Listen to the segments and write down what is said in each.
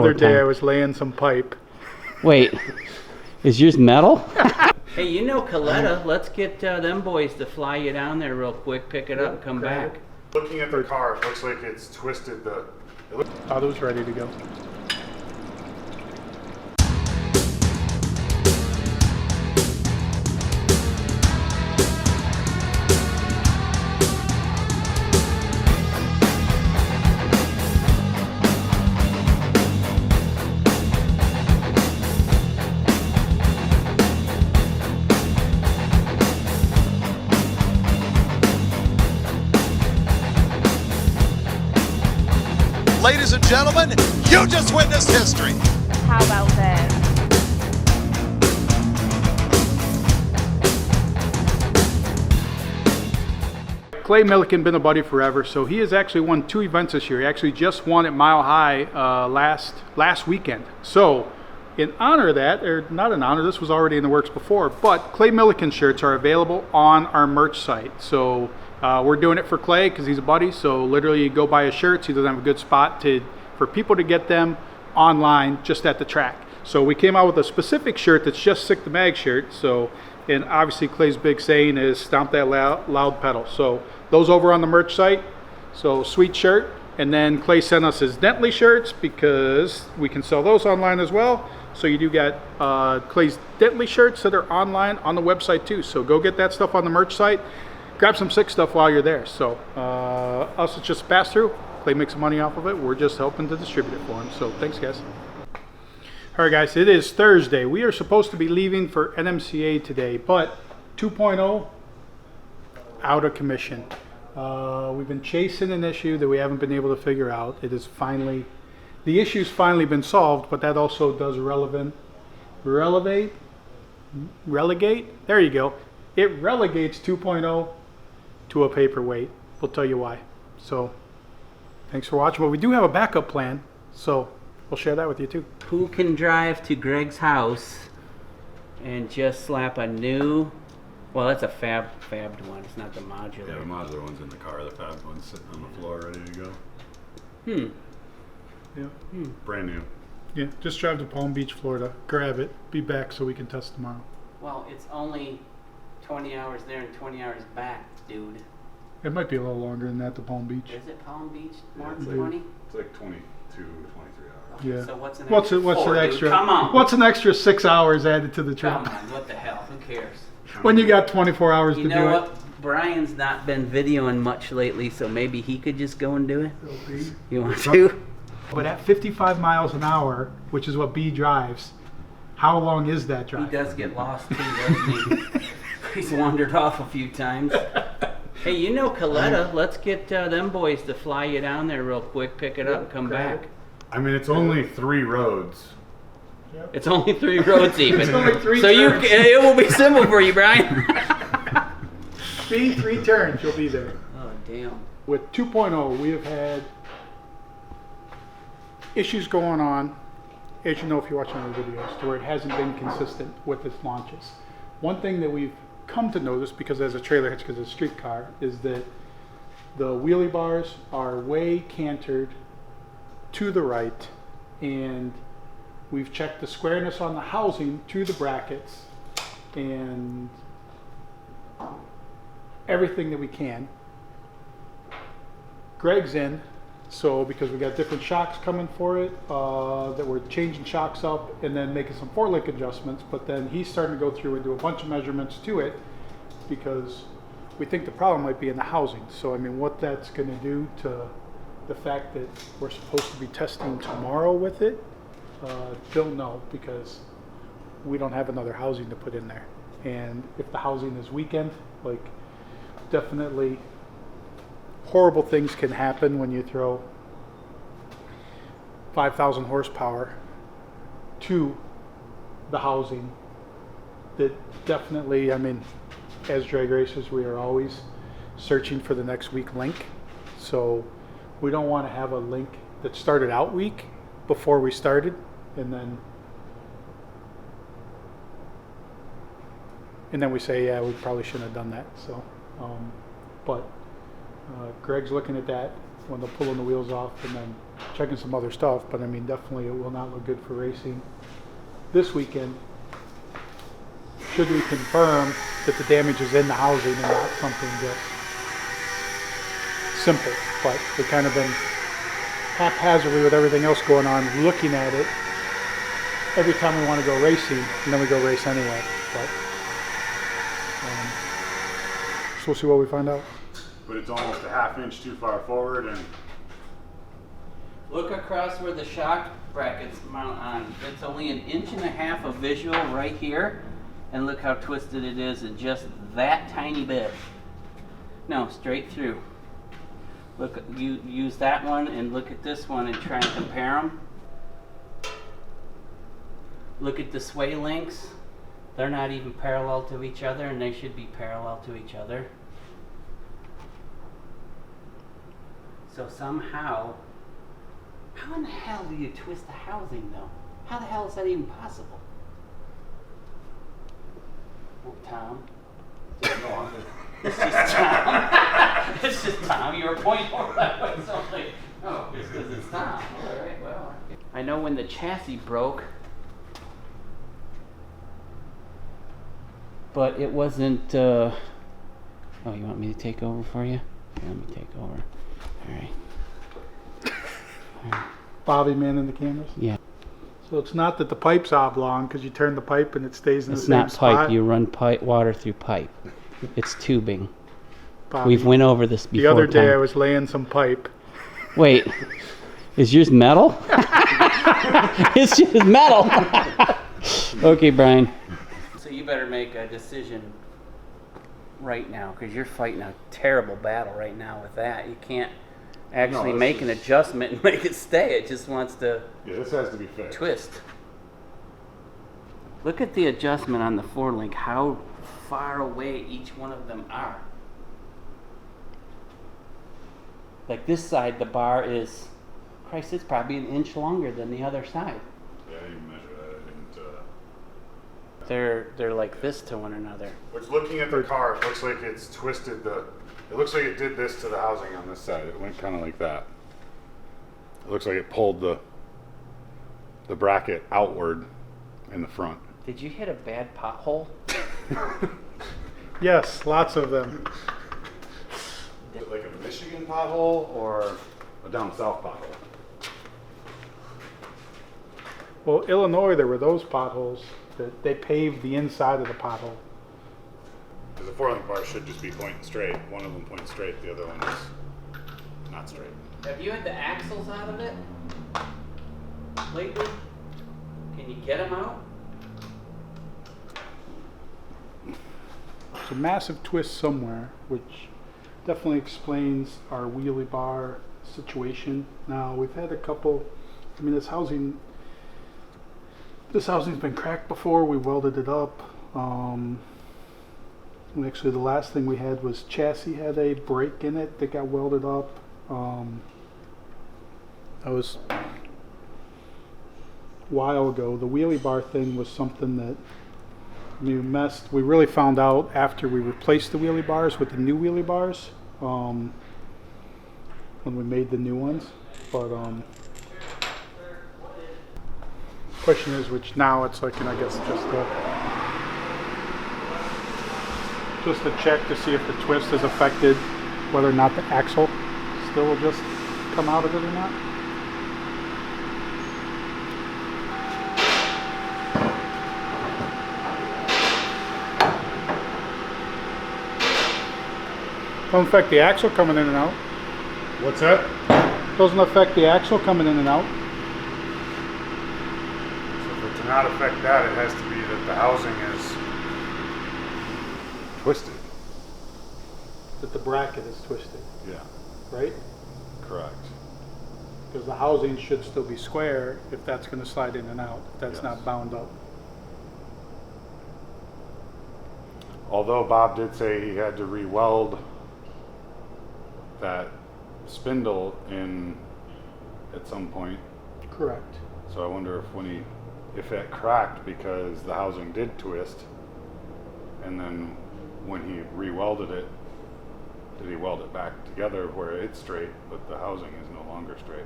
other day I was laying some pipe. Wait, is yours metal? Hey, you know Coletta. Let's get them boys to fly you down there real quick, pick it up, and come back. Looking at the car, it looks like it's twisted the... Auto's ready to go. Ladies and gentlemen, you just witnessed history. How about that? Clay Milliken been a buddy forever, so he has actually won 2 events this year. He actually just won at Mile High last weekend. So in honor of that, or not in honor, this was already in the works before, but Clay Milliken shirts are available on our merch site. So we're doing it for Clay because he's a buddy, so literally you go buy his shirts. He doesn't have a good spot for people to get them online just at the track. So we came out with a specific shirt that's just Sick the Mag shirt. So, and obviously Clay's big saying is stomp that loud pedal. So those over on the merch site. So sweet shirt. And then Clay sent us his Dentley shirts because we can sell those online as well. So you do get Clay's Dentley shirts that are online on the website too. So go get that stuff on the merch site. Grab some sick stuff while you're there. So us, it's just pass through. Clay makes some money off of it. We're just helping to distribute it for him. So thanks, guys. All right, guys, it is Thursday. We are supposed to be leaving for NMCA today, but 2.0 out of commission. We've been chasing an issue that we haven't been able to figure out. It is finally, the issue's finally been solved, but that also does relegate. There you go. It relegates 2.0 to a paperweight. We'll tell you why. So thanks for watching, but we do have a backup plan, so we'll share that with you too. Who can drive to Greg's house and just slap a new, well, that's a fabbed one, it's not the modular. Yeah, the modular one's in the car, the fab one's sitting on the floor ready to go. Yeah. Brand new. Yeah, just drive to Palm Beach, Florida, grab it, be back so we can test tomorrow. Well, it's only 20 hours there and 20 hours back, dude. It might be a little longer than that to Palm Beach. Is it Palm Beach more Yeah, than 20? It's like 22, 23 hours. Okay, Yeah. so what's an What's extra an 4, dude? extra? Come on. What's an extra 6 hours added to the Come trip? on, what the hell? Who cares? When you got 24 hours You to know do what? Brian's not been videoing much lately, so maybe he could just go and do it. it. You want to? But at 55 miles an hour, which is what B drives, how long is that drive? He does get lost too, doesn't he? He's wandered off a few times. Hey, you know Coletta. Let's get them boys to fly you down there real quick, pick it up, and come back. I mean, it's only 3 roads. It's only 3 roads even. It's only 3 so turns. it will be simple for you, Brian. B, 3 turns, you'll be there. Oh, damn. With 2.0, we have had issues going on, as you know if you're watching our videos, to where it hasn't been consistent with its launches. One thing that we've come to notice, because as a trailer hitch, because it's a street car, is that the wheelie bars are way cantered to the right, and we've checked the squareness on the housing to the brackets and everything that we can. Greg's in, so because we got different shocks coming for it, that we're changing shocks up and then making some 4-link adjustments, but then he's starting to go through and do a bunch of measurements to it because we think the problem might be in the housing. So I mean, what that's going to do to the fact that we're supposed to be testing tomorrow with it, don't know, because we don't have another housing to put in there. And if the housing is weakened, like, definitely horrible things can happen when you throw 5,000 horsepower to the housing. That definitely, I mean, as drag racers, we are always searching for the next weak link. So we don't want to have a link that started out weak before we started, and then we say, yeah, we probably shouldn't have done that. So, but Greg's looking at that when they're pulling the wheels off, and then checking some other stuff, but I mean, definitely it will not look good for racing this weekend. Should we confirm that the damage is in the housing and not something just simple, but we've kind of been haphazardly with everything else going on, looking at it every time we want to go racing, and then we go race anyway. But so we'll see what we find out. But it's almost a ½ inch too far forward, and Look across where the shock brackets mount on. It's only 1.5 inches of visual right here, and look how twisted it is in just that tiny bit. No, straight through. Look, you use that one and look at this one and try and compare them. Look at the sway links. They're not even parallel to each other, and they should be parallel to each other. So somehow, how in the hell do you twist the housing though? How the hell is that even possible? Oh, Tom. It's just Tom. It's just Tom. You were pointing over that way. So I'm like, oh, it's because it's Tom. All right, well. I know when the chassis broke, but it wasn't. Oh, you want me to take over for you? Here, let me take over. All right. Bobby manning the cameras. Yeah. So it's not that the pipe's oblong because you turn the pipe and it stays in It's the same not spot. pipe. You run water through pipe. It's tubing. Bobby, We've went over this before. the other day I Tom. was laying some pipe. Wait, is yours metal? It's just metal. Okay, Brian. So you better make a decision right now, because you're fighting a terrible battle right now with that. You can't actually this make an adjustment and make it stay. It just wants to yeah, this has to be fixed. twist. Look at the adjustment on the forelink, how far away each one of them are. Like this side, the bar is, Christ, it's probably 1 inch longer than the other side. Yeah, I didn't measure that. I didn't. They're like this to one another. Which, looking at the car, it looks like it's twisted the. It looks like it did this to the housing on this side. It went kind of like that. It looks like it pulled the bracket outward in the front. Did you hit a bad pothole? Yes, lots of them. Is it like a Michigan pothole or a down south pothole? Well, Illinois, there were those potholes that they paved the inside of the pothole. Because the four-link bar should just be pointing straight. One of them points straight, the other one is not straight. Have you had the axles out of it lately? Can you get them out? There's a massive twist somewhere, which definitely explains our wheelie bar situation. Now, we've had a couple, I mean, this housing's been cracked before. We welded it up. And actually, the last thing we had was chassis had a break in it that got welded up. That was a while ago. The wheelie bar thing was something that we really found out after we replaced the wheelie bars with the new wheelie bars, when we made the new ones. But question is, which now it's like, and I guess just a check to see if the twist is affected, whether or not the axle still will just come out of it or not. Don't affect the axle coming in and out. What's that? Doesn't affect the axle coming in and out. So for it to not affect that, it has to be that the housing is twisted. That the bracket is twisted, Yeah, right? correct. Because the housing should still be square if that's going to slide in and out, if that's Yes. not bound up. Although Bob did say he had to re-weld that spindle in at some point. Correct. So I wonder if it cracked because the housing did twist, and then when he re-welded it, did he weld it back together where it's straight, but the housing is no longer straight?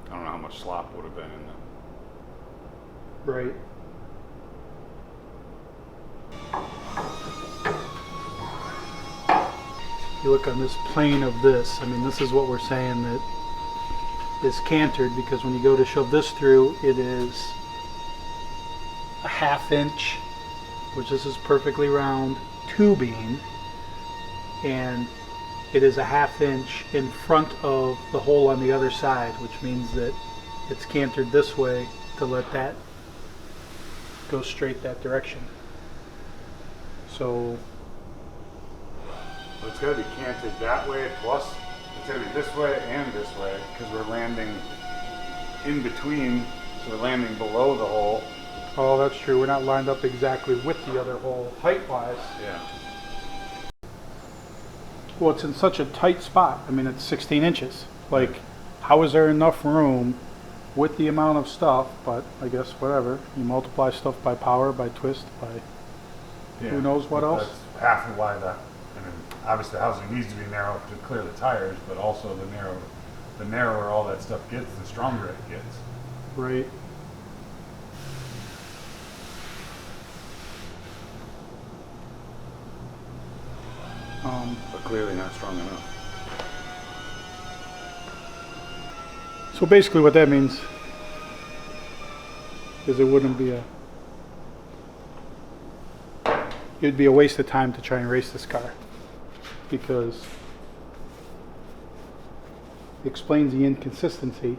I don't know how much slop would have been in there. Right. You look on this plane of this, I mean, this is what we're saying that is cantered, because when you go to shove this through, it is a 1/2 inch, which this is perfectly round, tubing, and it is a 1/2 inch in front of the hole on the other side, which means that it's cantered this way to let that go straight that direction. So It's got to be canted that way, plus it's got to be this way and this way, because we're landing in between, so we're landing below the hole. oh, that's true, we're not lined up exactly with the other hole height-wise. Yeah. Well, it's in such a tight spot. I mean, it's 16 inches. Like, how is there enough room with the amount of stuff? But I guess whatever. You multiply stuff by power, by twist, by who knows what else. That's half of why I mean, obviously the housing needs to be narrow to clear the tires, but also the narrower all that stuff gets, the stronger it gets. Right. But clearly not strong enough. So basically what that means is it'd be a waste of time to try and race this car, because it explains the inconsistency,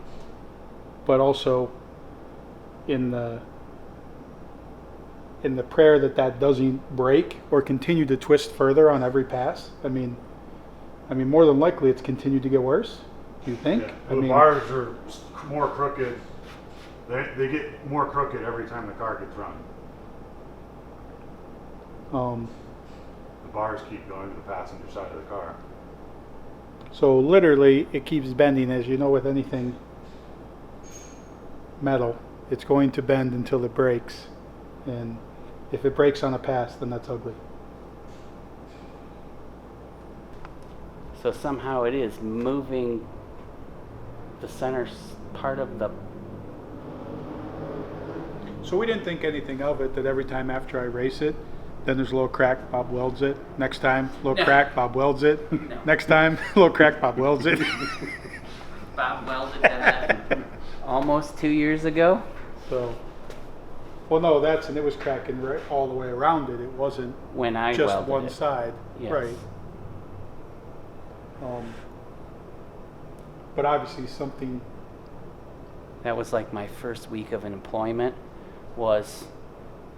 but also in the prayer that doesn't break or continue to twist further on every pass. I mean more than likely it's continued to get worse. Do you think? Yeah. I The mean, bars are more crooked. They get more crooked every time the car gets run. The bars keep going to the passenger side of the car. So literally it keeps bending, as you know, with anything metal. It's going to bend until it breaks, and if it breaks on a pass, then that's ugly. So somehow it is moving the center part of the. So we didn't think anything of it, that every time after I race it, then there's a little crack, Bob welds it. Next time, little No. crack, Bob welds it. No. Next time, little crack, Bob welds it. Bob welded that almost 2 years ago. So, well, no, and it was cracking right all the way around it. It wasn't When I just welded one it. side. Yes. Right. But obviously something. That was like my first week of employment, was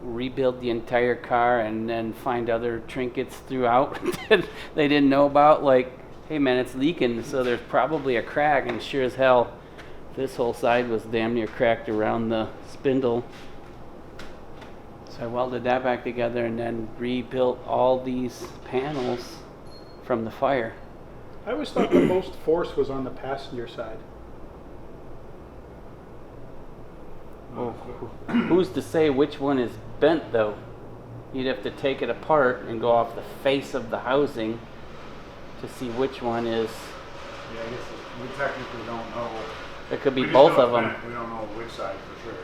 rebuild the entire car and then find other trinkets throughout that they didn't know about. Like, hey man, it's leaking, so there's probably a crack, and sure as hell, this whole side was damn near cracked around the spindle. So I welded that back together and then rebuilt all these panels from the fire. I always thought the most force was on the passenger side. Well, who's to say which one is bent though? You'd have to take it apart and go off the face of the housing to see which one is. Yeah, I guess we technically don't know. It could be We just both know of it's them. bent. We don't know which side for sure.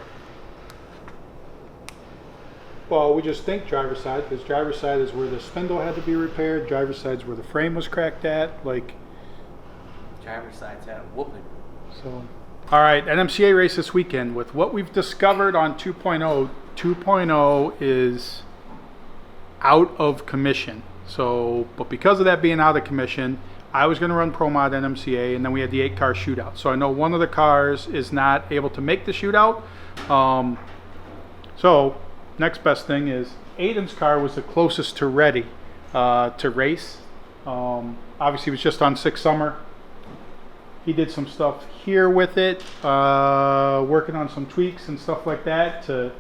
Well, we just think driver's side, because driver's side is where the spindle had to be repaired. Driver's side's where the frame was cracked at. Like, Driver's side's had a whooping. so. All right, NMCA race this weekend. With what we've discovered on 2.0, 2.0 is out of commission. So, but because of that being out of commission, I was going to run Pro Mod NMCA, and then we had the 8-car shootout. So I know one of the cars is not able to make the shootout. So next best thing is Aiden's car was the closest to ready to race. Obviously, it was just on 6 Summer. He did some stuff here with it, working on some tweaks and stuff like that to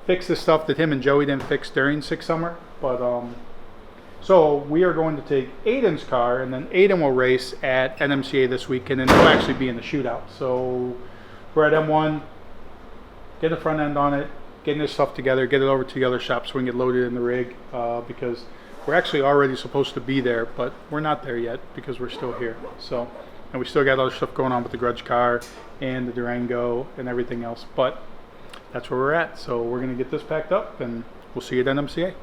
fix the stuff that him and Joey didn't fix during 6 Summer. But so we are going to take Aiden's car, and then Aiden will race at NMCA this weekend, and he'll actually be in the shootout. So we're at M1, get the front end on it, getting this stuff together, get it over to the other shop so we can get loaded in the rig, because we're actually already supposed to be there, but we're not there yet because we're still here. So and we still got other stuff going on with the Grudge car and the Durango and everything else. But that's where we're at. So we're gonna get this packed up, and we'll see you at NMCA.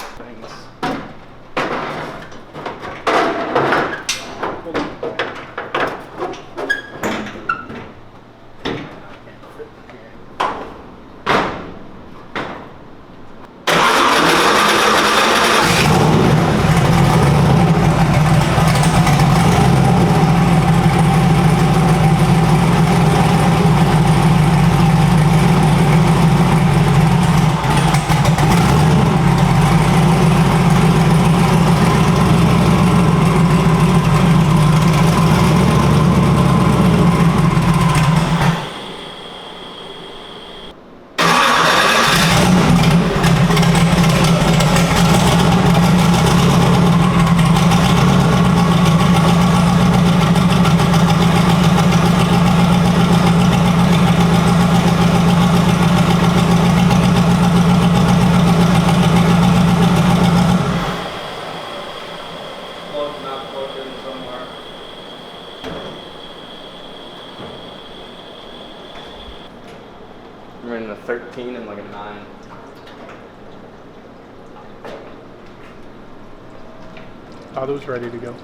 I'm running a 13 and like a 9. Auto's ready to go.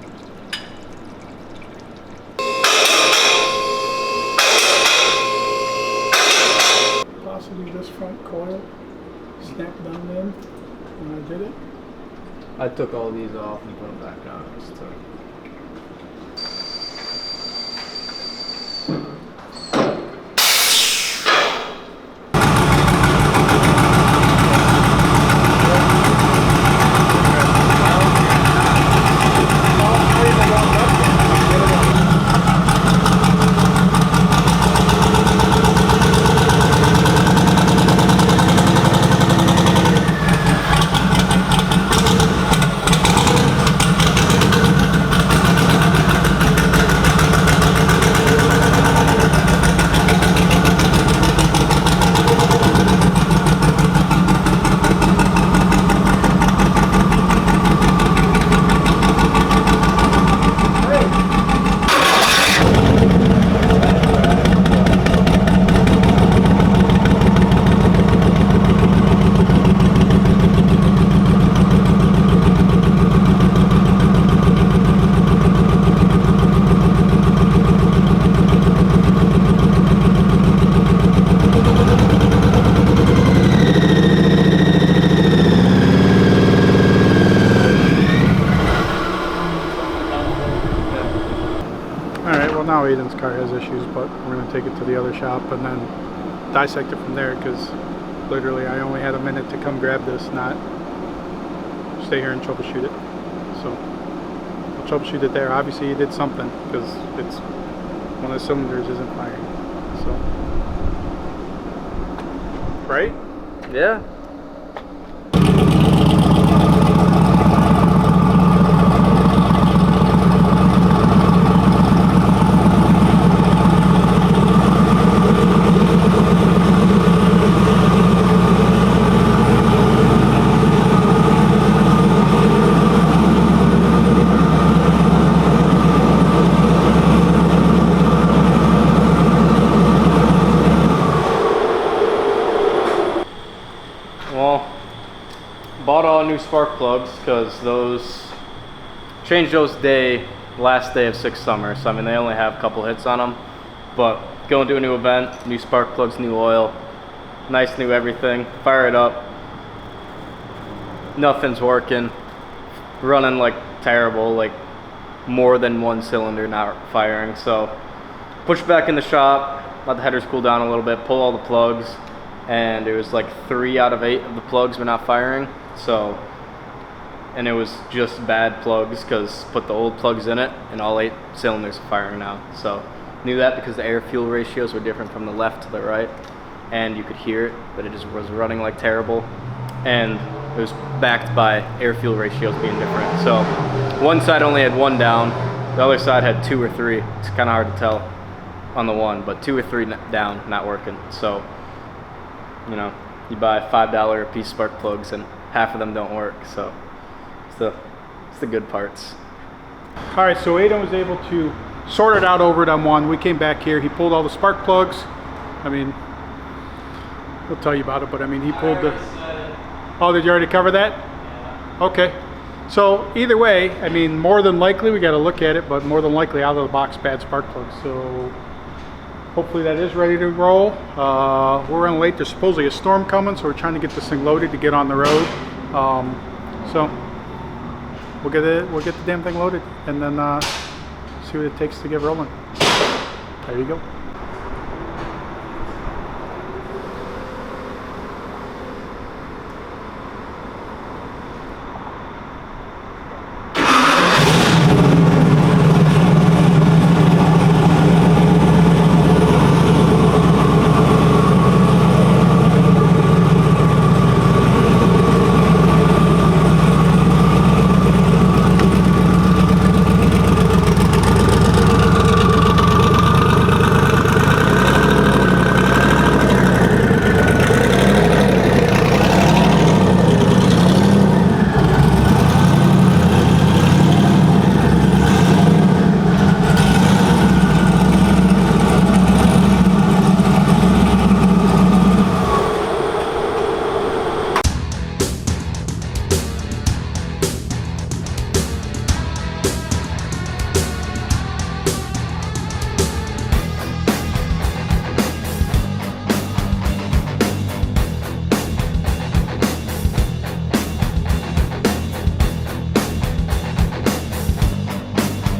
Possibly this front coil snapped down in when I did it. I took all these off and put them back on. So. Now Aiden's car has issues, but we're going to take it to the other shop and then dissect it from there, because literally I only had a minute to come grab this, not stay here and troubleshoot it. So I'll troubleshoot it there. Obviously he did something, because it's one of the cylinders isn't firing. So, right? Yeah. Well, bought all new spark plugs because those changed those last day of 6 summer. So I mean, they only have a couple hits on them, but going to a new event, new spark plugs, new oil, nice new everything. Fire it up, nothing's working, running like terrible, like more than one cylinder not firing. So push back in the shop, let the headers cool down a little bit, pull all the plugs, and it was like 3 out of 8 of the plugs were not firing. So, and it was just bad plugs, because put the old plugs in it and all 8 cylinders are firing now. So knew that because the air fuel ratios were different from the left to the right, and you could hear it, but it just was running like terrible, and it was backed by air fuel ratios being different. So one side only had 1 down, the other side had 2 or 3. It's kind of hard to tell on the one, but 2 or 3 down, not working. So, you know, you buy $5 a piece spark plugs and half of them don't work. So it's the good parts. All right, so Aiden was able to sorted out over it on one. We came back here. He pulled all the spark plugs. I mean, he'll tell you about it, but I mean, he pulled the. Oh, did you already cover that? Okay. So either way, I mean, more than likely we got to look at it, but more than likely out of the box bad spark plugs. So hopefully that is ready to roll. We're running late. There's supposedly a storm coming, so we're trying to get this thing loaded to get on the road. So we'll get the damn thing loaded and then see what it takes to get rolling. There you go.